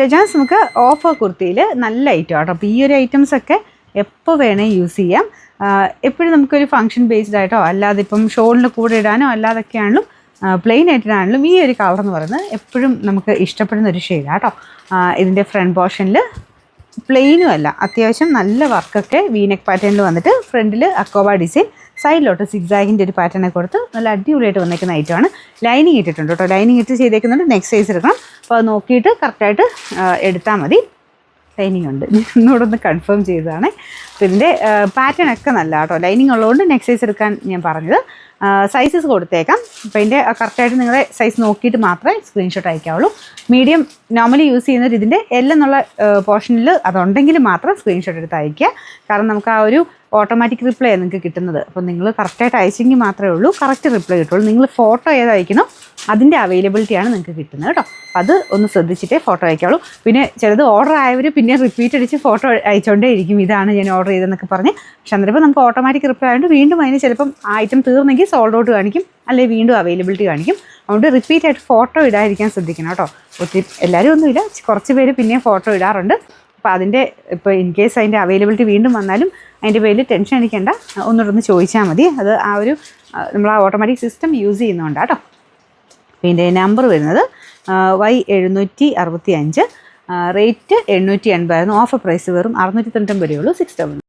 രജാൻസ് നമുക്ക് ഓഫർ കുർത്തിയിൽ നല്ല ഐറ്റം ആട്ടോ. അപ്പോൾ ഈ ഒരു ഐറ്റംസൊക്കെ എപ്പോൾ വേണേൽ യൂസ് ചെയ്യാം. എപ്പോഴും നമുക്കൊരു ഫംഗ്ഷൻ ബേസ്ഡ് ആയിട്ടോ അല്ലാതെ ഇപ്പം ഷോളിൻ്റെ കൂടെ ഇടാനോ അല്ലാതൊക്കെയാണെങ്കിലും പ്ലെയിൻ ആയിട്ടാണെങ്കിലും ഈ ഒരു കളർ എന്ന് പറയുന്നത് എപ്പോഴും നമുക്ക് ഇഷ്ടപ്പെടുന്ന ഒരു ഷെയ്ഡാണ് കേട്ടോ. ഇതിൻ്റെ ഫ്രണ്ട് പോർഷനിൽ പ്ലെയിനും അല്ല, അത്യാവശ്യം നല്ല വർക്കൊക്കെ വീനെക്ക് പാറ്റേണിൽ വന്നിട്ട് ഫ്രണ്ടിൽ അക്കോബ ഡിസൈൻ, സൈഡിലോട്ട് സിഗ്സാഗിൻ്റെ ഒരു പാറ്റേണൊക്കെ കൊടുത്ത് നല്ല അടിപൊളിയായിട്ട് വന്നേക്കുന്ന ഐറ്റമാണ്. ലൈനിങ് ഇട്ടിട്ടുണ്ട് കേട്ടോ. ലൈനിങ് ഇട്ട് ചെയ്തേക്കുന്നുണ്ട്. നെക്സ്റ്റ് സൈസ് എടുക്കണം. അപ്പോൾ അത് നോക്കിയിട്ട് കറക്റ്റായിട്ട് എടുത്താൽ മതി. ലൈനിങ് ഉണ്ട്, ഒന്നുകൂടെ കൺഫേം ചെയ്തതാണ്. അപ്പോൾ ഇതിൻ്റെ പാറ്റേൺ ഒക്കെ നല്ല കേട്ടോ. ലൈനിങ് ഉള്ളതുകൊണ്ട് നെക്സ്റ്റ് സൈസ് എടുക്കാൻ ഞാൻ പറഞ്ഞത്. സൈസസ് കൊടുത്തേക്കാം. അപ്പോൾ ഇതിൻ്റെ കറക്റ്റായിട്ട് നിങ്ങളുടെ സൈസ് നോക്കിയിട്ട് മാത്രമേ സ്ക്രീൻഷോട്ട് അയക്കാവുള്ളൂ. മീഡിയം നോർമലി യൂസ് ചെയ്യുന്നത് ഇതിൻ്റെ എൽ എന്നുള്ള പോർഷനിൽ അതുണ്ടെങ്കിൽ മാത്രം സ്ക്രീൻഷോട്ട് എടുത്ത് അയയ്ക്കുക. കാരണം നമുക്ക് ആ ഒരു ഓട്ടോമാറ്റിക് റിപ്ലൈ ആണ് നിങ്ങൾക്ക് കിട്ടുന്നത്. അപ്പോൾ നിങ്ങൾ കറക്റ്റായിട്ട് അയച്ചെങ്കിൽ മാത്രമേ ഉള്ളൂ കറക്റ്റ് റിപ്ലൈ കിട്ടുള്ളൂ. നിങ്ങൾ ഫോട്ടോ ഏത് അയക്കണം അതിൻ്റെ അവൈലബിലിറ്റിയാണ് നിങ്ങൾക്ക് കിട്ടുന്നത് കേട്ടോ. അത് ഒന്ന് ശ്രദ്ധിച്ചിട്ടേ ഫോട്ടോ അയക്കാവുള്ളൂ. പിന്നെ ചിലത് ഓർഡർ ആയവർ പിന്നെ റിപ്പീറ്റ് അടിച്ച് ഫോട്ടോ അയച്ചുകൊണ്ടേ ഇരിക്കും, ഇതാണ് ഞാൻ ഓർഡർ ചെയ്തതെന്നൊക്കെ പറഞ്ഞ്. പക്ഷെ അന്നേരം നമുക്ക് ഓട്ടോമാറ്റിക് റിപ്ലൈ ആയതുകൊണ്ട് വീണ്ടും അതിന് ചിലപ്പം ഐറ്റം തീർന്നെങ്കിൽ സോൾഡ് ഔട്ട് കാണിക്കും, അല്ലെങ്കിൽ വീണ്ടും അവൈലബിലിറ്റി കാണിക്കും. അതുകൊണ്ട് റിപ്പീറ്റ് ആയിട്ട് ഫോട്ടോ ഇടാതിരിക്കാൻ ശ്രദ്ധിക്കണം കേട്ടോ. ഒത്തിരി എല്ലാവരും ഒന്നുമില്ല, കുറച്ച് പേര് പിന്നെയും ഫോട്ടോ ഇടാറുണ്ട്. അപ്പോൾ അതിൻ്റെ ഇപ്പോൾ ഇൻ കേസ് അതിൻ്റെ അവൈലബിലിറ്റി വീണ്ടും വന്നാലും അതിൻ്റെ പേരിൽ ടെൻഷൻ അടിക്കേണ്ട, ഒന്നുകൂടെ ചോദിച്ചാൽ മതി. അത് ആ ഒരു നമ്മൾ ആ ഓട്ടോമാറ്റിക് സിസ്റ്റം യൂസ് ചെയ്യുന്നതുകൊണ്ടാണ് കേട്ടോ. ഇതിൻ്റെ നമ്പർ വരുന്നത് Y765, റേറ്റ് 880 ആയിരുന്നു. ഓഫർ പ്രൈസ് വെറും 695 രൂപയേ ഉള്ളൂ. 6